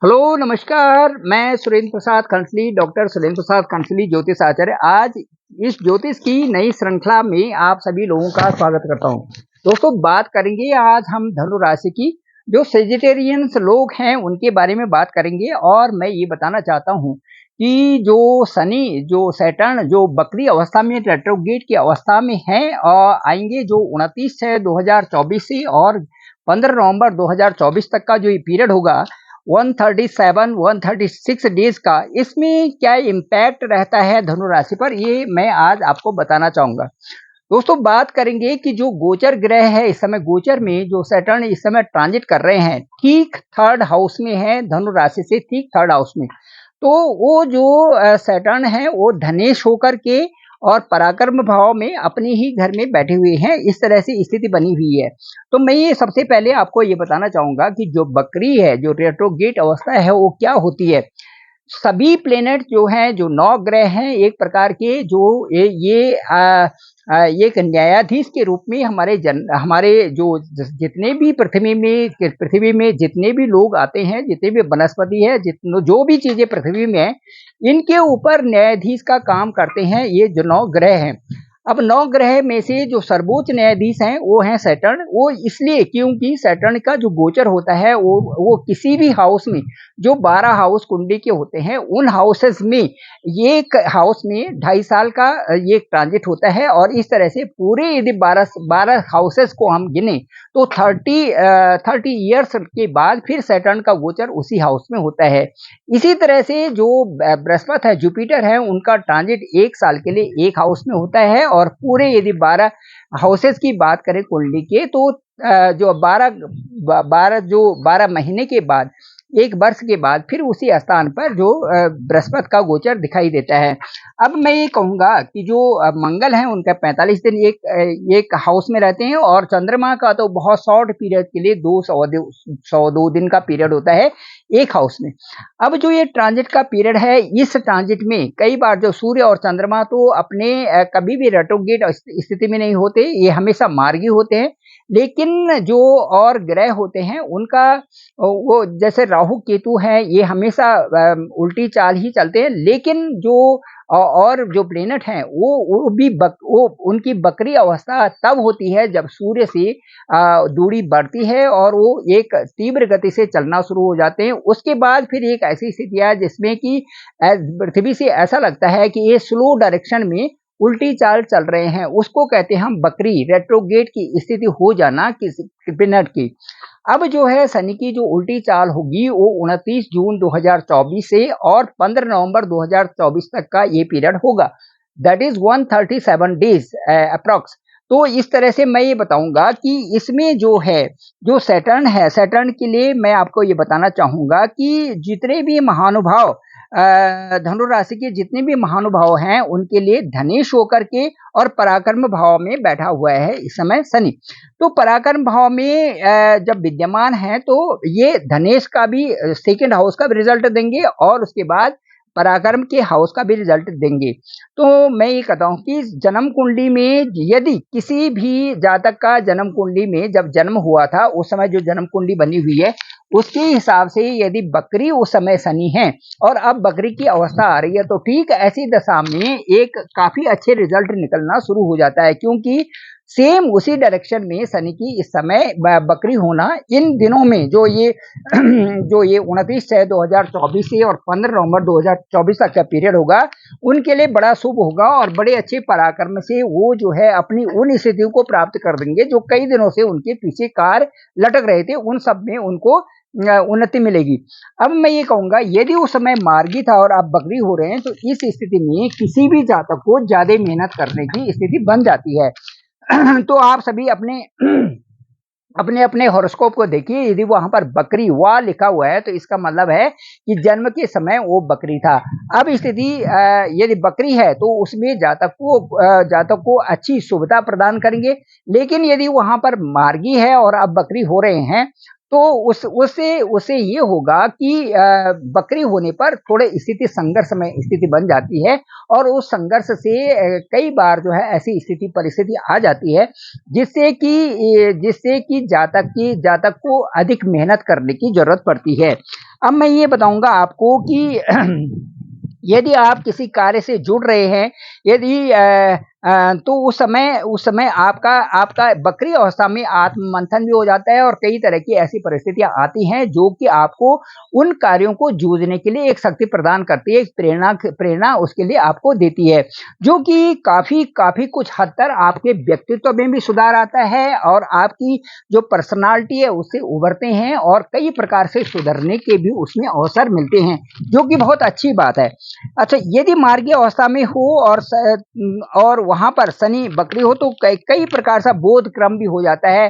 Hello, नमस्कार। मैं Surendra Prasad कंसली, doctor Surendra Prasad कंसली, ज्योतिष आचार्य। आज इस ज्योतिष की नई श्रृंखला में आप सभी लोगों का स्वागत करता हूं। दोस्तों, बात करेंगे आज हम धनु राशि की। जो सेजिटेरियंस लोग हैं उनके बारे में बात करेंगे। और मैं ये बताना चाहता हूं कि जो शनि, जो सैटर्न, जो बकरी अवस्था में, रेट्रोग्रेड की अवस्था में है और आएंगे जो 29/6/2024 से और 15 नवंबर 2024 तक का जो ये पीरियड होगा, 137 136 डेज का, इसमें क्या इम्पैक्ट रहता है धनु राशि पर, ये मैं आज आपको बताना चाहूंगा। दोस्तों, बात करेंगे कि जो गोचर ग्रह है इस समय, गोचर में जो सैटर्न इस समय ट्रांजिट कर रहे हैं, ठीक थर्ड हाउस में है, धनु राशि से ठीक थर्ड हाउस में। तो वो जो सैटर्न है वो धनेश होकर के और पराक्रम भाव में अपने ही घर में बैठे हुए हैं। इस तरह से स्थिति बनी हुई है। तो मैं ये सबसे पहले आपको ये बताना चाहूंगा कि जो बकरी है, जो रेट्रोगेट अवस्था है, वो क्या होती है। सभी प्लेनेट जो हैं, जो 9 ग्रह हैं, एक प्रकार के जो एक न्यायाधीश के रूप में हमारे जो जितने भी पृथ्वी में जितने भी लोग आते हैं, जितने भी वनस्पति है, जो भी चीजें पृथ्वी में है, इनके ऊपर न्यायाधीश का काम करते हैं ये जो 9 ग्रह हैं। अब 9 ग्रह में से जो सर्वोच्च न्यायाधीश हैं वो हैं सैटर्न। वो इसलिए क्योंकि सैटर्न का जो गोचर होता है वो किसी भी हाउस में, जो 12 हाउस कुंडली के होते हैं, उन हाउसेस में ये एक हाउस में 2.5 साल का ये ट्रांजिट होता है। और इस तरह से पूरे यदि 12 हाउसेस को हम गिने तो 30 ईयर्स के बाद फिर सैटर्न का गोचर उसी हाउस में होता है। इसी तरह से जो बृहस्पति है, जुपिटर है, उनका ट्रांजिट 1 साल के लिए एक हाउस में होता है। और पूरे यदि 12 हाउसेस की बात करें कुंडली के, तो जो 12 महीने के बाद, 1 वर्ष के बाद फिर उसी स्थान पर जो बृहस्पति का गोचर दिखाई देता है। अब मैं ये कहूंगा कि जो मंगल है उनका 45 दिन एक हाउस में रहते हैं। और चंद्रमा का तो बहुत शॉर्ट पीरियड के लिए 102 दिन का पीरियड होता है एक हाउस में। अब जो ये ट्रांजिट का पीरियड है, इस ट्रांजिट में कई बार जो सूर्य और चंद्रमा तो अपने कभी भी रेट्रोग्रेड स्थिति में नहीं होते, ये हमेशा मार्गी होते हैं। लेकिन जो और ग्रह होते हैं उनका, वो जैसे राहु केतु है, ये हमेशा उल्टी चाल ही चलते हैं। लेकिन जो और जो प्लेनेट हैं वो उनकी बकरी अवस्था तब होती है जब सूर्य से दूरी बढ़ती है और वो एक तीव्र गति से चलना शुरू हो जाते हैं। उसके बाद फिर एक ऐसी स्थिति है जिसमें कि पृथ्वी से ऐसा लगता है कि ये स्लो डायरेक्शन में उल्टी चाल चल रहे हैं। उसको कहते हैं हम बकरी रेट्रोगेट की स्थिति हो जाना किसी प्लेनेट की। अब जो है शनि की जो उल्टी चाल होगी वो 29 जून 2024 से और 15 नवंबर 2024 तक का ये पीरियड होगा। That is 137 days approx. तो इस तरह से मैं ये बताऊंगा कि इसमें जो है, जो सैटर्न है, सैटर्न के लिए मैं आपको ये बताना चाहूंगा कि जितने भी महानुभाव धनु राशि के जितने भी महानुभाव हैं उनके लिए धनेश होकर के और पराक्रम भाव में बैठा हुआ है इस समय शनि। तो पराक्रम भाव में जब विद्यमान है तो ये धनेश का भी सेकंड हाउस का भी रिजल्ट देंगे और उसके बाद पराक्रम के हाउस का भी रिजल्ट देंगे। तो मैं ये कहता हूँ कि जन्म कुंडली में यदि किसी भी जातक का जन्म कुंडली में जब जन्म हुआ था, उस समय जो जन्म कुंडली बनी हुई है उसके हिसाब से यदि बकरी उस समय शनि है और अब बकरी की अवस्था आ रही है, तो ठीक ऐसी दशा में एक काफी अच्छे रिजल्ट निकलना शुरू हो जाता है। क्योंकि सेम उसी डायरेक्शन में शनि की इस समय बकरी होना इन दिनों में जो ये जो ये 29/6/2024 से और 15 नवंबर 2024 तक का पीरियड होगा, उनके लिए बड़ा शुभ होगा और बड़े अच्छे पराक्रम से वो जो है अपनी उन स्थितियों को प्राप्त कर देंगे जो कई दिनों से उनके पीछे कार लटक रहे थे, उन सब में उनको उन्नति मिलेगी। अब मैं ये कहूंगा यदि उस समय मार्गी था और आप बकरी हो रहे हैं, तो इस स्थिति में किसी भी जातक को ज्यादा मेहनत करने की स्थिति बन जाती है। तो आप सभी अपने अपने अपने हॉरोस्कोप को देखिए, यदि वहां पर बकरी वाह लिखा हुआ है तो इसका मतलब है कि जन्म के समय वो बकरी था। अब स्थिति यदि बकरी है तो उसमें जातक को अच्छी शुभता प्रदान करेंगे। लेकिन यदि वहां पर मार्गी है और अब बकरी हो रहे हैं तो उस उससे उससे ये होगा कि बकरी होने पर थोड़े स्थिति संघर्ष में स्थिति बन जाती है और उस संघर्ष से कई बार जो है ऐसी स्थिति परिस्थिति आ जाती है जिससे कि जातक को अधिक मेहनत करने की ज़रूरत पड़ती है। अब मैं ये बताऊँगा आपको कि यदि आप किसी कार्य से जुड़ रहे हैं, यदि तो उस समय आपका आपका बकरी अवस्था में आत्ममंथन भी हो जाता है और कई तरह की ऐसी परिस्थितियाँ आती हैं जो कि आपको उन कार्यों को जूझने के लिए एक शक्ति प्रदान करती है, एक प्रेरणा उसके लिए आपको देती है, जो कि काफ़ी कुछ हद तक आपके व्यक्तित्व में भी सुधार आता है और आपकी जो पर्सनैलिटी है उससे उभरते हैं और कई प्रकार से सुधरने के भी उसमें अवसर मिलते हैं, जो कि बहुत अच्छी बात है। अच्छा, यदि मार्गीय अवस्था में हो और वहाँ पर शनि बकरी हो तो कई प्रकार से बोध क्रम भी हो जाता है।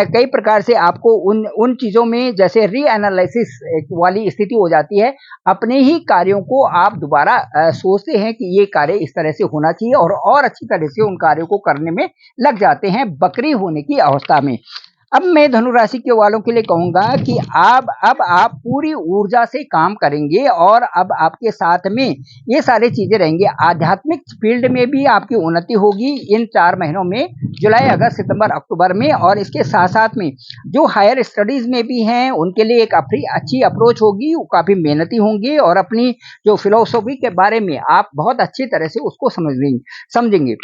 कई प्रकार से आपको उन उन चीज़ों में जैसे रीएनालिसिस वाली स्थिति हो जाती है। अपने ही कार्यों को आप दोबारा सोचते हैं कि ये कार्य इस तरह से होना चाहिए और अच्छी तरह से उन कार्यों को करने में लग जाते हैं बकरी होने की अवस्था में। अब मैं धनु राशि के वालों के लिए कहूँगा कि अब आप पूरी ऊर्जा से काम करेंगे और अब आपके साथ में ये सारी चीज़ें रहेंगी। आध्यात्मिक फील्ड में भी आपकी उन्नति होगी इन 4 महीनों में, जुलाई, अगस्त, सितंबर, अक्टूबर में, और इसके साथ-साथ में जो हायर स्टडीज़ में भी हैं, उनके लिए एक अच्छी अप्रोच होगी, वो काफ़ी मेहनती होंगे और अपनी जो फिलॉसफी के बारे में आप बहुत अच्छी तरह से उसको समझेंगे।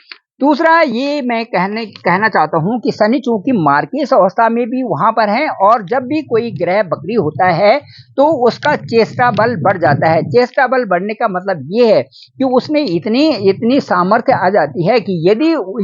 दूसरा ये मैं कहना चाहता हूँ कि शनि चूँकि मार्कीय अवस्था में भी वहाँ पर है और जब भी कोई ग्रह बकरी होता है, तो उसका चेष्टा बल बढ़ जाता है। चेष्टा बल बढ़ने का मतलब ये है कि उसमें इतनी सामर्थ्य आ जाती है कि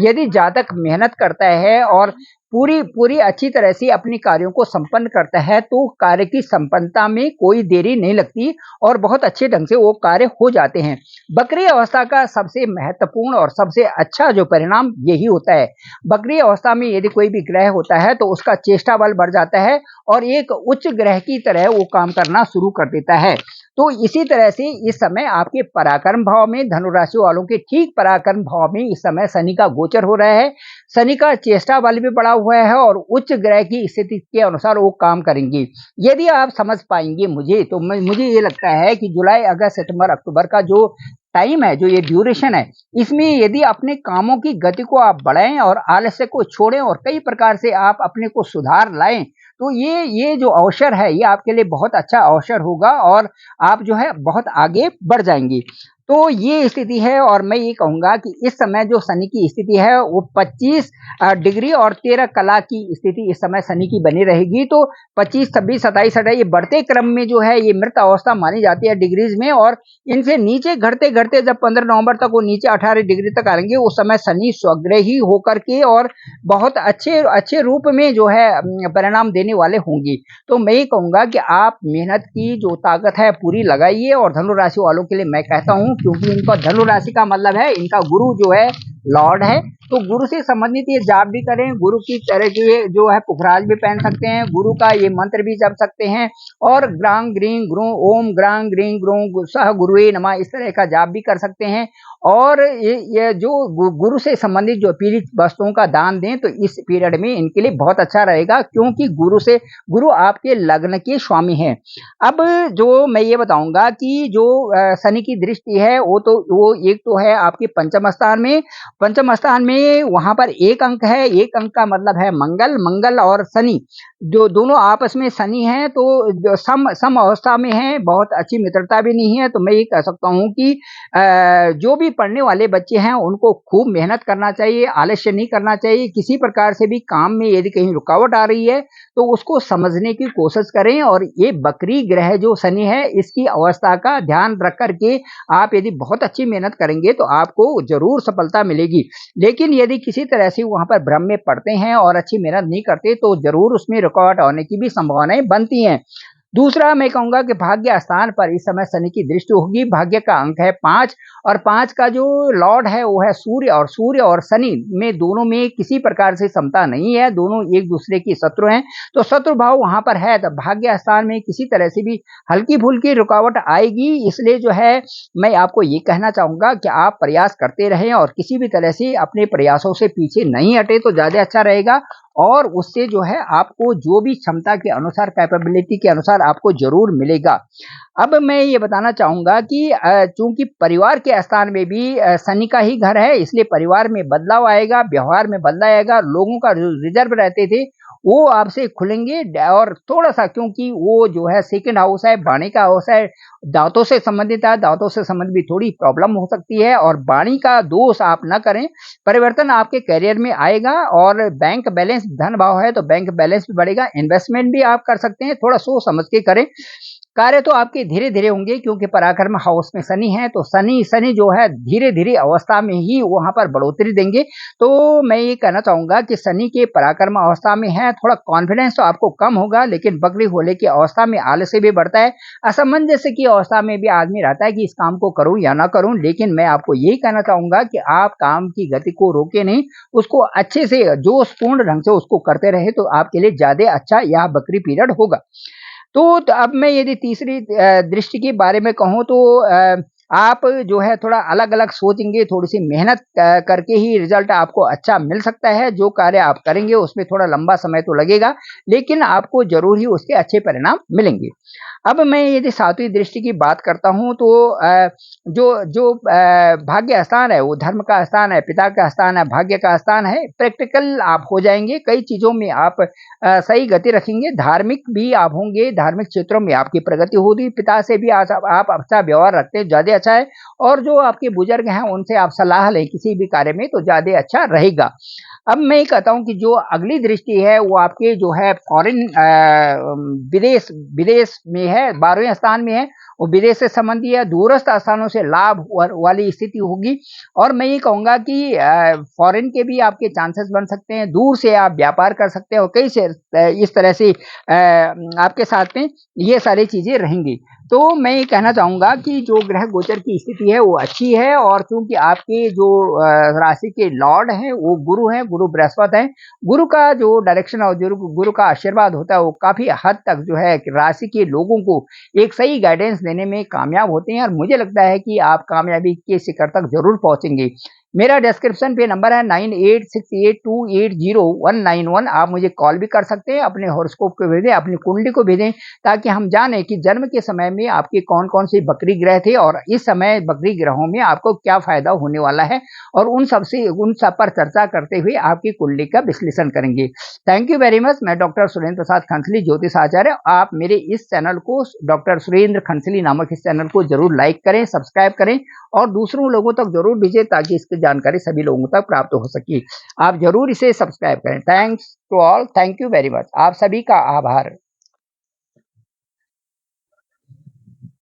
यदि जातक मेहनत करता है और पूरी अच्छी तरह से अपने कार्यों को संपन्न करता है, तो कार्य की संपन्नता में कोई देरी नहीं लगती और बहुत अच्छे ढंग से वो कार्य हो जाते हैं। बकरी अवस्था का सबसे महत्वपूर्ण और सबसे अच्छा जो परिणाम यही होता है। बकरी अवस्था में यदि कोई भी ग्रह होता है तो उसका चेष्टा बल बढ़ जाता है और एक उच्च ग्रह की तरह वो काम करना शुरू कर देता है। तो इसी तरह से इस समय आपके पराक्रम भाव में, धनु राशि वालों के ठीक पराक्रम भाव में इस समय शनि का गोचर हो रहा है। शनि का चेष्टा बल भी बढ़ा हुआ है और उच्च ग्रह की स्थिति के अनुसार वो काम करेंगे। यदि आप समझ पाएंगे मुझे ये लगता है कि जुलाई, अगस्त, सितंबर, अक्टूबर का जो टाइम है, जो ये ड्यूरेशन है, इसमें यदि अपने कामों की गति को आप बढ़ाएं और आलस्य को छोड़ें और कई प्रकार से आप अपने को सुधार लाएं, तो ये जो अवसर है ये आपके लिए बहुत अच्छा अवसर होगा और आप जो है बहुत आगे बढ़ जाएंगे। तो ये स्थिति है और मैं ये कहूँगा कि इस समय जो शनि की स्थिति है वो 25 डिग्री और 13 कला की स्थिति इस समय शनि की बनी रहेगी। तो 25, 26, 27, 28 ये बढ़ते क्रम में जो है ये मृत अवस्था मानी जाती है डिग्रीज में, और इनसे नीचे घटते-घटते जब 15 नवंबर तक वो नीचे 18 डिग्री तक आएँगे, उस समय शनि स्वग्रही होकर के और बहुत अच्छे रूप में जो है परिणाम देने वाले होंगे। तो मैं ये कहूँगा कि आप मेहनत की जो ताकत है पूरी लगाइए और धनु राशि वालों के लिए मैं कहता हूँ, क्योंकि इनका धनु राशि का मतलब है इनका गुरु जो है लॉर्ड है, तो गुरु से संबंधित ये जाप भी करें, गुरु की तरह के जो है पुखराज भी पहन सकते हैं, गुरु का ये मंत्र भी जप सकते हैं और ग्रांग ग्रीं ग्रू ओम ग्रांग ग्रीं ग्रू सह गुरुए नमः इस तरह का जाप भी कर सकते हैं। और ये जो गुरु से संबंधित जो पीड़ित वस्तुओं का दान दें तो इस पीरियड में इनके लिए बहुत अच्छा रहेगा, क्योंकि गुरु आपके लग्न के स्वामी हैं। अब जो मैं ये बताऊंगा कि जो शनि की दृष्टि है वो एक तो है आपके पंचम स्थान में वहां पर एक अंक है। एक अंक का मतलब है मंगल और शनि जो दोनों आपस में शनि है तो जो सम अवस्था में है, बहुत अच्छी मित्रता भी नहीं है। तो मैं ये कह सकता हूँ कि जो भी पढ़ने वाले बच्चे हैं उनको खूब मेहनत करना चाहिए, आलस्य नहीं करना चाहिए। किसी प्रकार से भी काम में यदि कहीं रुकावट आ रही है तो उसको समझने की कोशिश करें और ये बकरी ग्रह जो शनि है इसकी अवस्था का ध्यान रख करके आप यदि बहुत अच्छी मेहनत करेंगे तो आपको जरूर सफलता मिलेगी। लेकिन यदि किसी तरह से वहां पर भ्रम में पड़ते हैं और अच्छी मेहनत नहीं करते तो जरूर उसमें रुकावट होने की भी संभावनाएं बनती हैं। दूसरा मैं कहूंगा कि भाग्य स्थान पर इस समय शनि की दृष्टि होगी। भाग्य का अंक है 5 और 5 का जो लॉर्ड है वो है सूर्य और शनि में दोनों में किसी प्रकार से समता नहीं है, दोनों एक दूसरे की शत्रु हैं। तो शत्रु भाव वहां पर है तो भाग्य स्थान में किसी तरह से भी हल्की फुल्की रुकावट आएगी। इसलिए जो है मैं आपको ये कहना चाहूंगा कि आप प्रयास करते रहें और किसी भी तरह से अपने प्रयासों से पीछे नहीं हटे तो ज्यादा अच्छा रहेगा। और उससे जो है आपको जो भी क्षमता के अनुसार, कैपेबिलिटी के अनुसार आपको ज़रूर मिलेगा। अब मैं ये बताना चाहूँगा कि चूँकि परिवार के स्थान में भी शनि का ही घर है, इसलिए परिवार में बदलाव आएगा, व्यवहार में बदलाव आएगा, लोगों का जो रिज़र्व रहते थे, वो आपसे खुलेंगे और थोड़ा-सा, क्योंकि वो जो है सेकंड हाउस है, वाणी का हाउस है, दाँतों से संबंधित है, दाँतों से संबंधित भी थोड़ी प्रॉब्लम हो सकती है और वाणी का दोष आप ना करें। परिवर्तन आपके करियर में आएगा और बैंक बैलेंस धन भाव है, तो बैंक बैलेंस भी बढ़ेगा, इन्वेस्टमेंट भी आप कर सकते हैं, थोड़ा सोच समझ के करें। कार्य तो आपके धीरे-धीरे होंगे, क्योंकि पराक्रम हाउस में शनि है, तो शनि शनि जो है धीरे-धीरे अवस्था में ही वहाँ पर बढ़ोतरी देंगे। तो मैं ये कहना चाहूँगा कि शनि के पराक्रम अवस्था में है, थोड़ा कॉन्फिडेंस तो आपको कम होगा, लेकिन वक्री होने की अवस्था में आलस्य भी बढ़ता है। असमंजस की अवस्था में भी आदमी रहता है कि इस काम को करूँ या ना करूँ, लेकिन मैं आपको यही कहना चाहूँगा कि आप काम की गति को रोके नहीं, उसको अच्छे से जोशपूर्ण ढंग से उसको करते रहे, तो आपके लिए ज़्यादा अच्छा यह बकरी पीरियड होगा। तो अब मैं यदि तीसरी दृष्टि के बारे में कहूँ तो आप जो है थोड़ा अलग-अलग सोचेंगे, थोड़ी-सी मेहनत करके ही रिज़ल्ट आपको अच्छा मिल सकता है। जो कार्य आप करेंगे उसमें थोड़ा लंबा समय तो लगेगा, लेकिन आपको ज़रूर ही उसके अच्छे परिणाम मिलेंगे। अब मैं यदि सातवीं दृष्टि की बात करता हूँ तो जो जो भाग्य स्थान है वो धर्म का स्थान है, पिता का स्थान है, भाग्य का स्थान है। प्रैक्टिकल आप हो जाएँगे, कई चीज़ों में आप सही गति रखेंगे, धार्मिक भी आप होंगे, धार्मिक क्षेत्रों में आपकी प्रगति होगी, पिता से भी आज आप अच्छा व्यवहार रखते हैं, ज़्यादा अच्छा है और जो आपके बुजुर्ग हैं उनसे आप सलाह लें किसी भी कार्य में तो ज़्यादा अच्छा रहेगा। अब मैं ये कहता हूँ कि जो अगली दृष्टि है वो आपके जो है फॉरेन विदेश विदेश में है, 12वें स्थान में है, वो विदेश से संबंधी है, दूरस्थ स्थानों से लाभ वाली स्थिति होगी और मैं ये कहूँगा कि फॉरेन के भी आपके चांसेस बन सकते हैं, दूर से आप व्यापार कर सकते हैं और कई से इस तरह से आपके साथ में ये सारी चीज़ें रहेंगी। तो मैं ये कहना चाहूँगा कि जो ग्रह गोचर की स्थिति है वो अच्छी है और चूँकि आपके जो राशि के लॉर्ड हैं वो गुरु हैं, गुरु बृहस्पति हैं। गुरु का जो डायरेक्शन और गुरु का आशीर्वाद होता है वो काफ़ी हद तक जो है कि राशि के लोगों को एक सही गाइडेंस देने में कामयाब होते हैं और मुझे लगता है कि आप कामयाबी के शिखर तक ज़रूर पहुँचेंगे। मेरा डिस्क्रिप्शन पे नंबर है 9868280191। आप मुझे कॉल भी कर सकते हैं, अपने हॉरोस्कोप को भेजें, अपनी कुंडली को भेजें ताकि हम जानें कि जन्म के समय में आपके कौन-कौन से बकरी ग्रह थे और इस समय बकरी ग्रहों में आपको क्या फ़ायदा होने वाला है और उन सब पर चर्चा करते हुए आपकी कुंडली का विश्लेषण करेंगे। Thank you very much. मैं डॉक्टर सुरेंद्र प्रसाद खंसली, ज्योतिष आचार्य। आप मेरे इस चैनल को डॉक्टर सुरेंद्र खंसली नामक इस चैनल को ज़रूर लाइक करें, सब्सक्राइब करें और दूसरों लोगों तक ज़रूर भेजें ताकि इसकी जानकारी सभी लोगों तक प्राप्त हो सके। आप ज़रूर इसे सब्सक्राइब करें। Thanks to all, thank you very much. आप सभी का आभार।